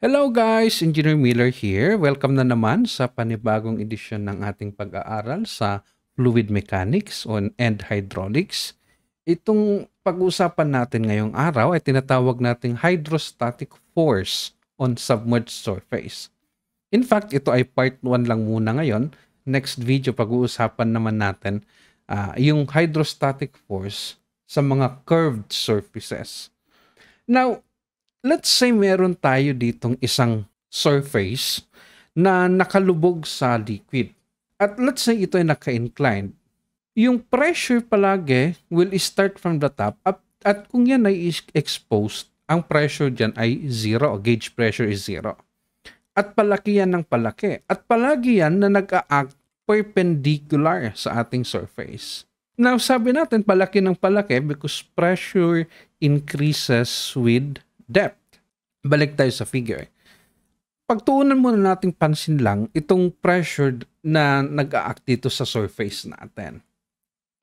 Hello guys, Engineer Miller here. Welcome na naman sa panibagong edisyon ng ating pag-aaral sa Fluid Mechanics and Hydraulics. Itong pag-uusapan natin ngayong araw ay tinatawag nating hydrostatic force on submerged surface. In fact, ito ay part 1 lang muna ngayon. Next video, pag-uusapan naman natin yung hydrostatic force sa mga curved surfaces. Now, let's say meron tayo ditong isang surface na nakalubog sa liquid. At let's say ito ay naka-inclined. Yung pressure palagi will start from the top at kung yan ay exposed, ang pressure dyan ay 0, gauge pressure is 0. At palaki yan ng palaki. At palagi yan na nag-a-act perpendicular sa ating surface. Now, sabi natin palaki ng palaki because pressure increases with depth. Balik tayo sa figure. Pagtuunan muna nating pansin lang itong pressure na nag-a-act dito sa surface natin.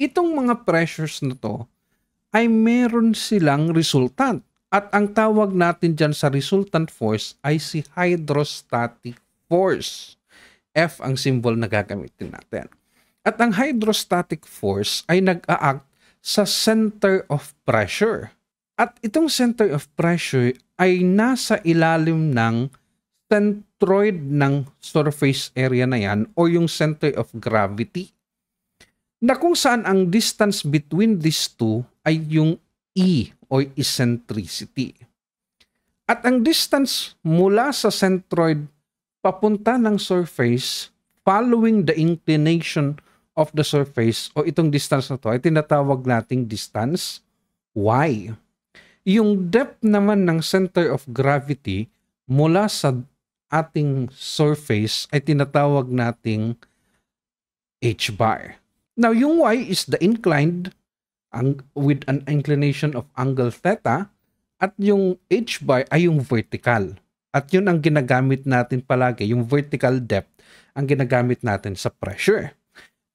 Itong mga pressures na to ay meron silang resultant. At ang tawag natin dyan sa resultant force ay si hydrostatic force. F ang symbol na gagamitin natin. At ang hydrostatic force ay nag-a-act sa center of pressure. At itong center of pressure ay nasa ilalim ng centroid ng surface area na yan o yung center of gravity. Na kung saan ang distance between these two ay yung E o eccentricity. At ang distance mula sa centroid papunta ng surface following the inclination of the surface o itong distance na to ay tinatawag nating distance Y. Yung depth naman ng center of gravity mula sa ating surface ay tinatawag nating h bar. Now, yung y is the inclined with an inclination of angle theta at yung h bar ay yung vertical. At yun ang ginagamit natin palagi, yung vertical depth ang ginagamit natin sa pressure.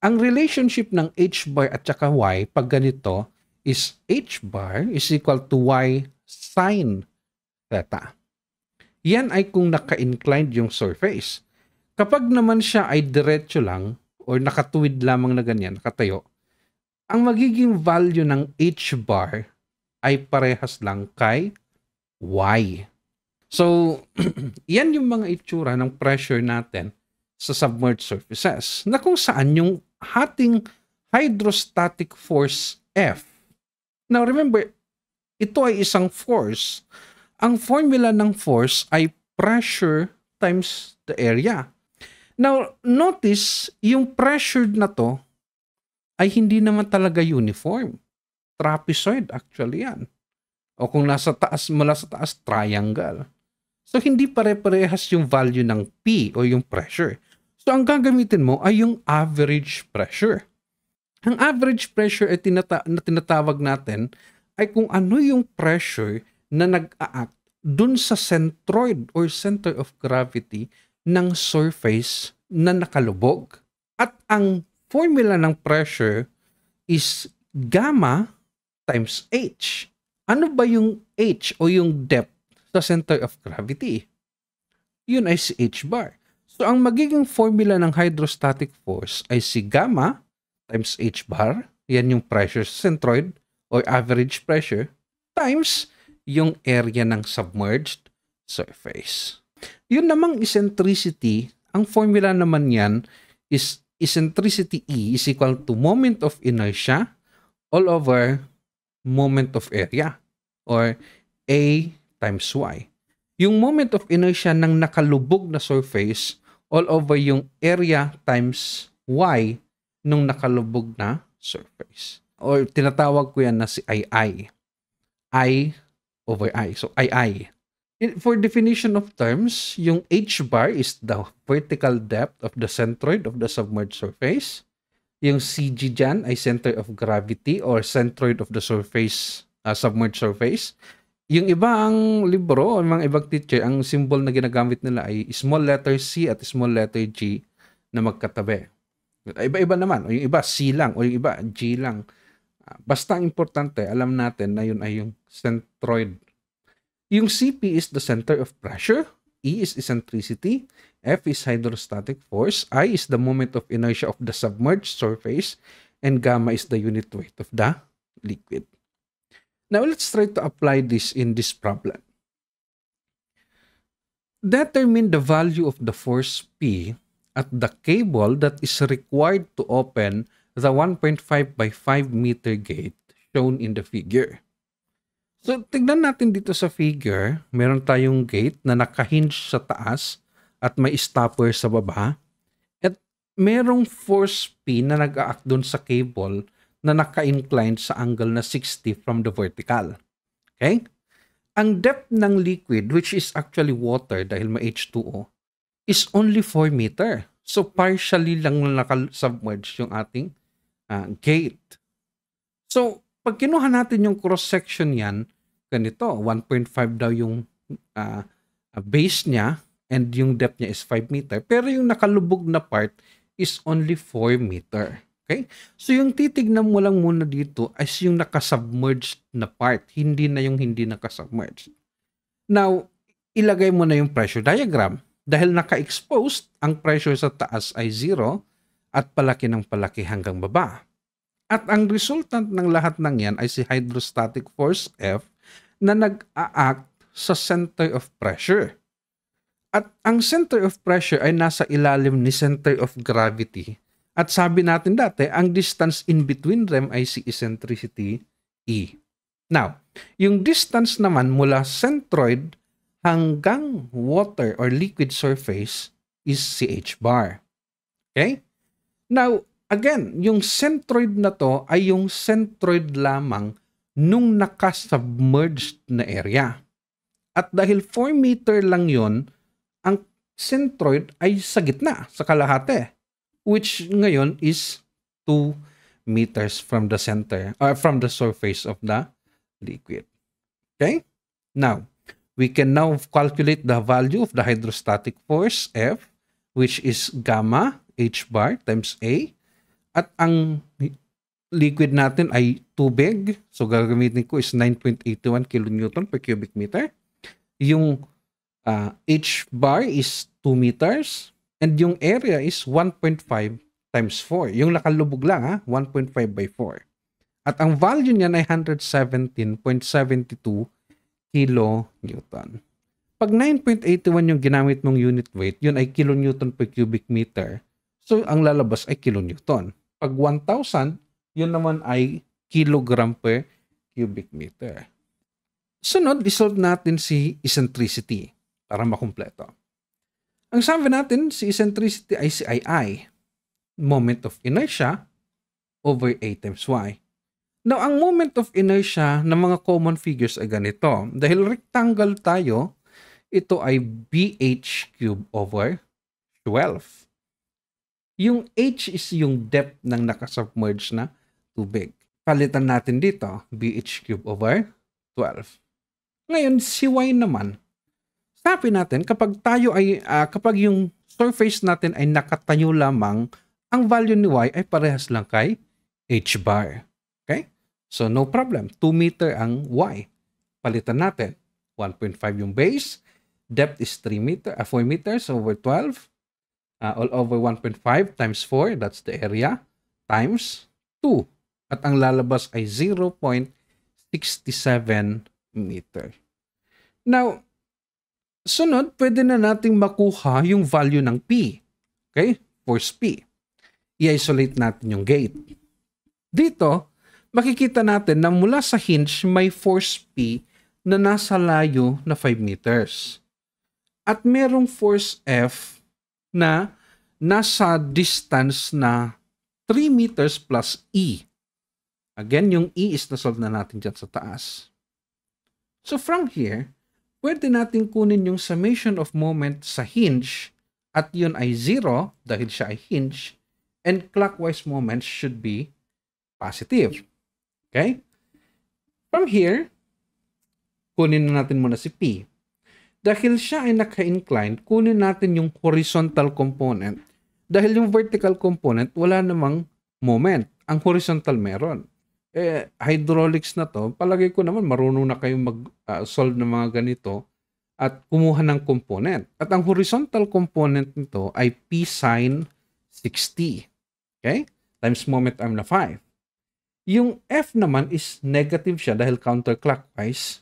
Ang relationship ng h bar at saka y pag ganito is h bar is equal to y sine theta. Yan ay kung naka-inclined yung surface. Kapag naman siya ay diretso lang or nakatuwid lamang na ganyan, nakatayo, ang magiging value ng h bar ay parehas lang kay y. So, yan yung mga itsura ng pressure natin sa submerged surfaces na kung saan yung ating hydrostatic force F. Now remember, ito ay isang force. Ang formula ng force ay pressure times the area. Now, notice, yung pressure na to ay hindi naman talaga uniform. Trapezoid actually yan. O kung nasa taas, mula sa taas, triangle. So, hindi pare-parehas yung value ng P o yung pressure. So, ang gagamitin mo ay yung average pressure. Ang average pressure ay na tinatawag natin ay kung ano yung pressure na nag-a-act dun sa centroid or center of gravity ng surface na nakalubog. At ang formula ng pressure is gamma times H. Ano ba yung H o yung depth sa center of gravity? Yun ay si H bar. So ang magiging formula ng hydrostatic force ay si gamma times h bar, yan yung pressure sa centroid or average pressure, times yung area ng submerged surface. Yun namang eccentricity, ang formula naman yan is eccentricity E is equal to moment of inertia all over moment of area or A times Y. Yung moment of inertia ng nakalubog na surface all over yung area times Y nung nakalubog na surface. Or tinatawag ko yan na si II. I over I. So, II. For definition of terms, yung H bar is the vertical depth of the centroid of the submerged surface. Yung CG dyan ay center of gravity or centroid of the surface, submerged surface. Yung ibang libro o mga ibang teacher, ang symbol na ginagamit nila ay small letter C at small letter G na magkatabi. Iba-iba naman. O yung iba, C lang. O yung iba, G lang. Basta ang importante, alam natin na yun ay yung centroid. Yung CP is the center of pressure. E is eccentricity, F is hydrostatic force, I is the moment of inertia of the submerged surface, and gamma is the unit weight of the liquid. Now let's try to apply this in this problem. Determine the value of the force P at the cable that is required to open the 1.5 by 5 meter gate shown in the figure. So, tignan natin dito sa figure, meron tayong gate na naka-hinge sa taas at may stopper sa baba. At merong force P na nag-a-act doon sa cable na naka-incline sa angle na 60 from the vertical. Okay? Ang depth ng liquid, which is actually water dahil may H2O, is only 4 meter. So, partially lang naka-submerge yung ating gate. So, pag kinuha natin yung cross-section yan, ganito, 1.5 daw yung base niya and yung depth niya is 5 meter. Pero yung nakalubog na part is only 4 meter. Okay? So, yung titignan mo lang muna dito is yung nakasubmerged na part, hindi na yung hindi nakasubmerged. Now, ilagay mo na yung pressure diagram. Dahil naka-exposed, ang pressure sa taas ay 0 at palaki ng palaki hanggang baba. At ang resultant ng lahat ng yan ay si hydrostatic force F na nag-a-act sa center of pressure. At ang center of pressure ay nasa ilalim ni center of gravity. At sabi natin dati, ang distance in between them ay si eccentricity E. Now, yung distance naman mula centroid hanggang water or liquid surface is si H bar. Okay? Now, again, yung centroid na to ay yung centroid lamang nung nakasubmerged na area. At dahil 4 meter lang yon, ang centroid ay sa gitna, sa kalahati, which ngayon is 2 meters from the center, from the surface of the liquid. Okay? Now, we can now calculate the value of the hydrostatic force F, which is gamma H bar times A. At ang liquid natin ay tubig. So, gagamitin ko is 9.81 kilonewton per cubic meter. Yung H bar is 2 meters. And yung area is 1.5 times 4. Yung nakalubog lang, 1.5 by 4. At ang value niyan ay 117.72 kilonewton. Pag 9.81 yung ginamit mong unit weight, yun ay kilonewton per cubic meter. So, ang lalabas ay kilonewton. Pag 1,000, yun naman ay kilogram per cubic meter. Sunod, isolve natin si eccentricity para makumpleto. Ang sabi natin, si eccentricity ay si II, moment of inertia over A times Y. Now, ang moment of inertia ng mga common figures ay ganito. Dahil rectangle tayo, ito ay BH cube over 12. Yung H is yung depth ng nakasubmerge na tubig. Palitan natin dito, BH cube over 12. Ngayon, si Y naman, sabi natin, kapag yung surface natin ay nakatayo lamang, ang value ni Y ay parehas lang kay H bar. Okay? So, no problem. 2 meter ang Y. Palitan natin. 1.5 yung base. Depth is 4 meters over 12. All over 1.5 times 4, that's the area, times 2. At ang lalabas ay 0.67 meter. Now, sunod, pwede na nating makuha yung value ng P. Okay? Force P. I-isolate natin yung gate. Dito, makikita natin na mula sa hinge may force P na nasa layo na 5 meters. At merong force F na nasa distance na 3 meters plus E. Again, yung E is na-solve na natin dyan sa taas. So from here, pwede natin kunin yung summation of moment sa hinge at yun ay 0 dahil siya ay hinge and clockwise moments should be positive. Okay? From here, kunin na natin muna si P. Dahil siya ay naka-incline, kunin natin yung horizontal component. Dahil yung vertical component, wala namang moment. Ang horizontal meron. Hydraulics na to, palagay ko naman marunong na kayong mag-solve ng mga ganito. at kumuha ng component. At ang horizontal component nito ay P sine 60. Okay? Times moment arm na 5. Yung F naman is negative siya dahil counterclockwise.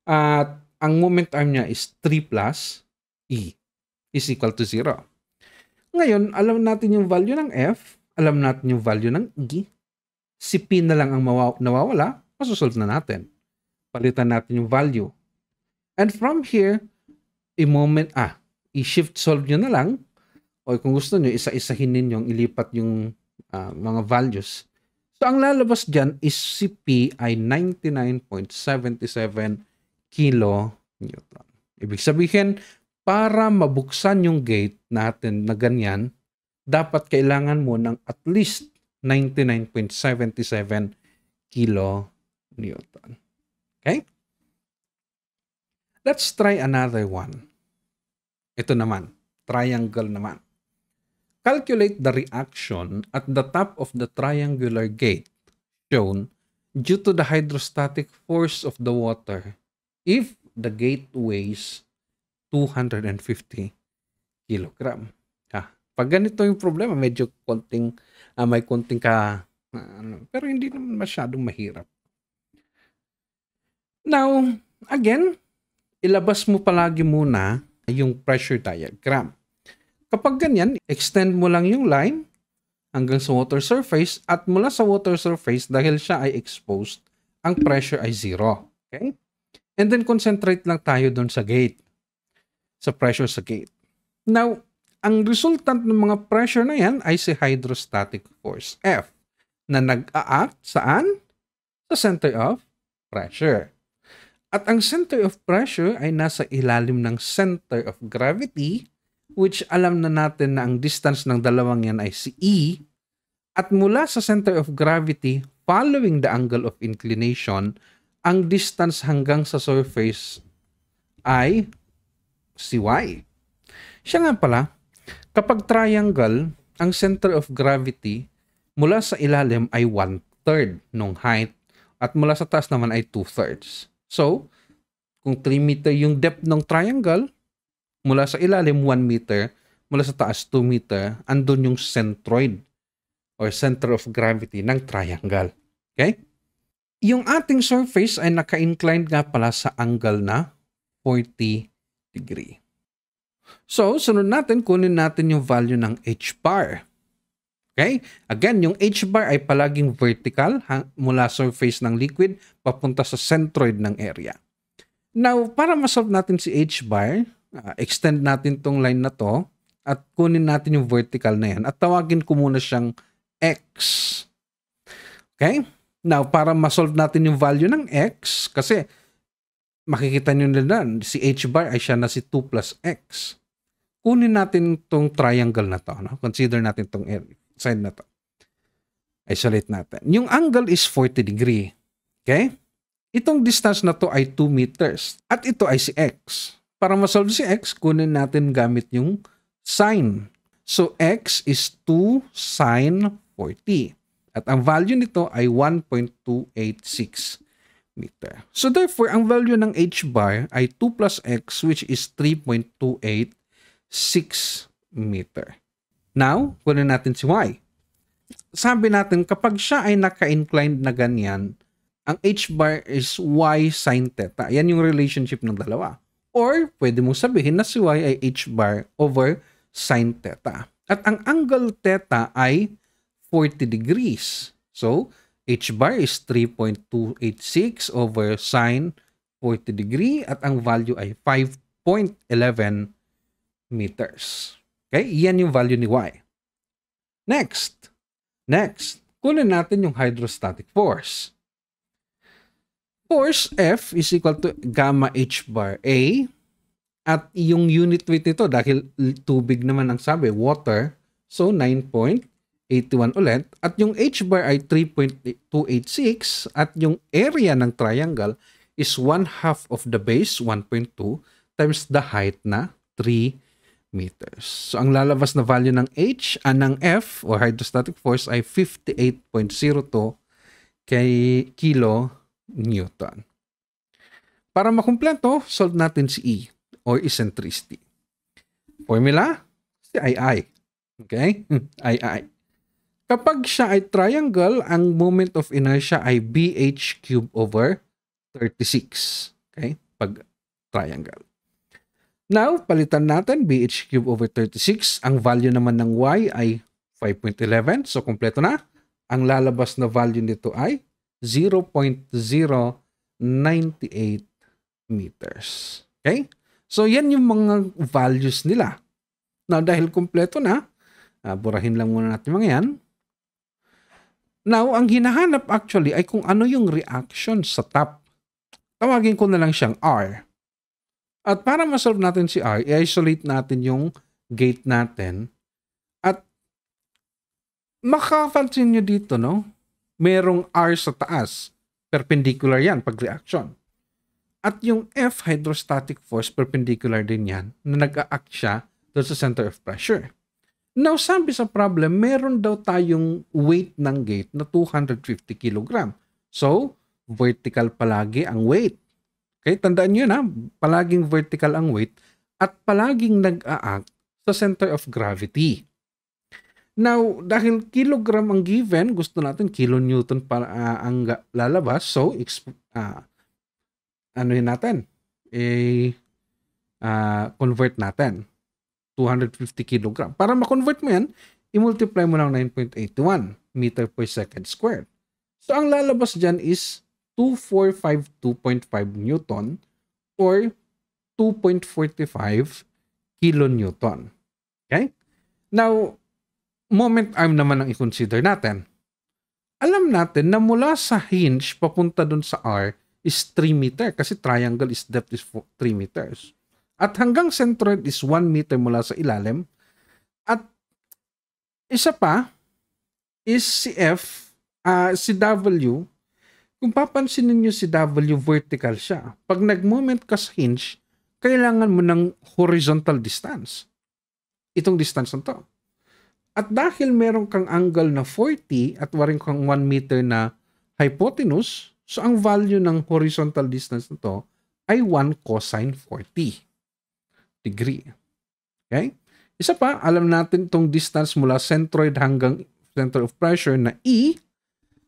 At ang moment arm niya is 3 plus E is equal to 0. Ngayon, alam natin yung value ng F, alam natin yung value ng E. Si P na lang ang nawawala, masosolve na natin. Palitan natin yung value. And from here, i-shift solve nyo na lang. O kung gusto nyo, isa-isahin ninyong ilipat yung mga values. So, ang lalabas dyan is si P ay 99.77 kilonewton. Ibig sabihin, para mabuksan yung gate natin na ganyan, dapat kailangan mo ng at least 99.77 kilonewton. Okay? Let's try another one. Ito naman, triangle naman. Calculate the reaction at the top of the triangular gate shown due to the hydrostatic force of the water if the gate weighs 250 kilogram. Pag ganito yung problema, medyo may konting pero hindi naman masyadong mahirap. Now, again, ilabas mo palagi muna yung pressure diagram. Kapag ganyan, extend mo lang yung line hanggang sa water surface at mula sa water surface, dahil siya ay exposed, ang pressure ay 0. Okay? And then concentrate lang tayo doon sa gate, sa pressure sa gate. Now, ang resultant ng mga pressure na yan ay si hydrostatic force F na nag-a-act saan? Sa center of pressure. At ang center of pressure ay nasa ilalim ng center of gravity, which alam na natin na ang distance ng dalawang yan ay si E. At mula sa center of gravity, following the angle of inclination, ang distance hanggang sa surface ay si Y. Siya nga pala, kapag triangle, ang center of gravity mula sa ilalim ay 1/3 ng height at mula sa taas naman ay 2/3. So, kung 3 meter yung depth ng triangle, mula sa ilalim 1 meter, mula sa taas 2 meter, andun yung centroid or center of gravity ng triangle. Okay? Yung ating surface ay naka-inclined nga pala sa angle na 40 degree. So, sunod natin, kunin natin yung value ng H bar. Okay? Again, yung H bar ay palaging vertical mula surface ng liquid papunta sa centroid ng area. Now, para masolve natin si H bar, extend natin tong line na to at kunin natin yung vertical na yan at tawagin ko muna siyang X. Okay? Now, para masolve natin yung value ng X, kasi makikita nyo na si H bar ay siya na si 2 plus X. Kunin natin tong triangle na to. No? Consider natin tong side na to. Isolate natin. Yung angle is 40 degree. Okay? Itong distance na to ay 2 meters. At ito ay si X. Para masolve si X, kunin natin gamit yung sine. So, X is 2 sine 40. At ang value nito ay 1.286 meter. So, therefore, ang value ng H bar ay 2 plus X, which is 3.286 meter. Now, kunin natin si Y. Sabi natin, kapag siya ay naka-inclined na ganyan, ang H bar is Y sin theta. Yan yung relationship ng dalawa. Or, pwede mong sabihin na si Y ay H bar over sin theta. At ang angle theta ay 40 degrees. So, H bar is 3.286 over sin 40 degree at ang value ay 5.11 meters. Okay? Yan yung value ni Y. Next, kunin natin yung hydrostatic force. Force F is equal to gamma H bar A at yung unit weight nito dahil tubig naman ang sabi, water, so 9.81 ulit at yung H bar ay 3.286 at yung area ng triangle is 1/2 of the base, 1.2 times the height na 3 meters. So ang lalabas na value ng ng F or hydrostatic force ay 58.02 kilo Newton. Para makumpleto, solve natin si E or eccentricity. Formula, si II. Okay? II. Kapag siya ay triangle, ang moment of inertia ay BH cube over 36. Okay? Pag triangle. Now, palitan natin BH cube over 36. Ang value naman ng Y ay 5.11. So, kompleto na. Ang lalabas na value nito ay 0.098 meters. Okay? So, yan yung mga values nila. Now, dahil kompleto na, burahin lang muna natin mga yan. Now, ang hinahanap actually ay kung ano yung reaction sa top. Tawagin ko na lang siyang R. At para ma-solve natin si R, i-isolate natin yung gate natin. At makapansin nyo dito, no? Merong R sa taas. Perpendicular yan pag reaction. At yung F, hydrostatic force, perpendicular din yan na nag-a-act siya doon sa center of pressure. Now, sabi sa problem, meron daw tayong weight ng gate na 250 kg. So, vertical palagi ang weight. Okay, tandaan nyo na, palaging vertical ang weight at palaging nag-a-act sa center of gravity. Now, dahil kilogram ang given, gusto natin kilonewton pa ang lalabas. So, ano yun natin? Convert natin. 250 kg. Para ma-convert mo yan, i-multiply mo lang 9.81 meter per second squared. So, ang lalabas dyan is 2452.5 Newton or 2.45 kilonewton. Okay? Now, moment arm naman ang i-consider natin. Alam natin na mula sa hinge papunta dun sa R is 3 meter kasi triangle is depth is 3 meters. At hanggang centroid is 1 meter mula sa ilalim. At isa pa is si F, si W. Kung papansin niyo si W, vertical siya. Pag nag-moment ka sa hinge, kailangan mo ng horizontal distance. Itong distance na to. At dahil meron kang angle na 40 at waring kang 1 meter na hypotenuse, so ang value ng horizontal distance na to ay 1 cosine 40 degree. Okay? Isa pa, alam natin itong distance mula centroid hanggang center of pressure na E.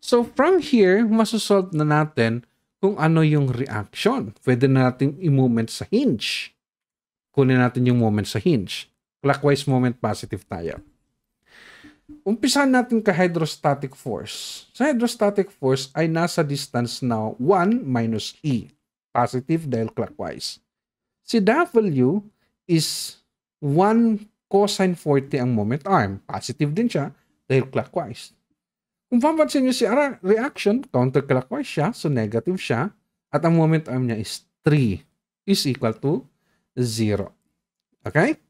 So, from here, masosolve na natin kung ano yung reaction. Pwede na natin i-moment sa hinge. Kunin natin yung moment sa hinge. Clockwise moment, positive tayo. Umpisahan natin ka hydrostatic force. Sa hydrostatic force ay nasa distance na 1 minus E. Positive dahil clockwise. Si W is 1 cosine 40 ang moment arm. Positive din siya dahil clockwise. Kung papansin nyo si reaction, counterclockwise siya, so negative siya. At ang moment arm niya is 3 is equal to 0. Okay?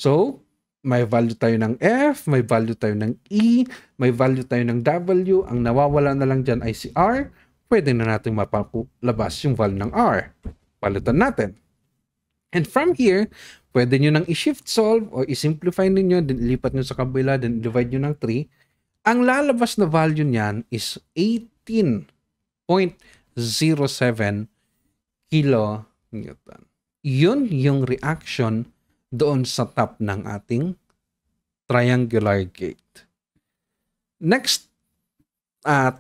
So, may value tayo ng F, may value tayo ng E, may value tayo ng W. Ang nawawala na lang dyan ay si R. Pwede na natin mapalabas yung value ng R. Palitan natin. And from here, pwede nyo nang i-shift solve or i-simplify ninyo, then ilipat nyo sa kabila, then divide nyo ng 3. Ang lalabas na value niyan is 18.07 kilonewton. Yun yung reaction doon sa top ng ating triangular gate. Next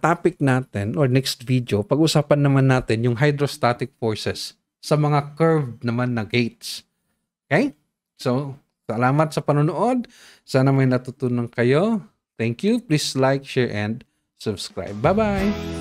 topic natin or next video, pag-usapan naman natin yung hydrostatic forces sa mga curved naman na gates. Okay? So, salamat sa panonood. Sana may natutunan kayo. Thank you. Please like, share, and subscribe. Bye-bye!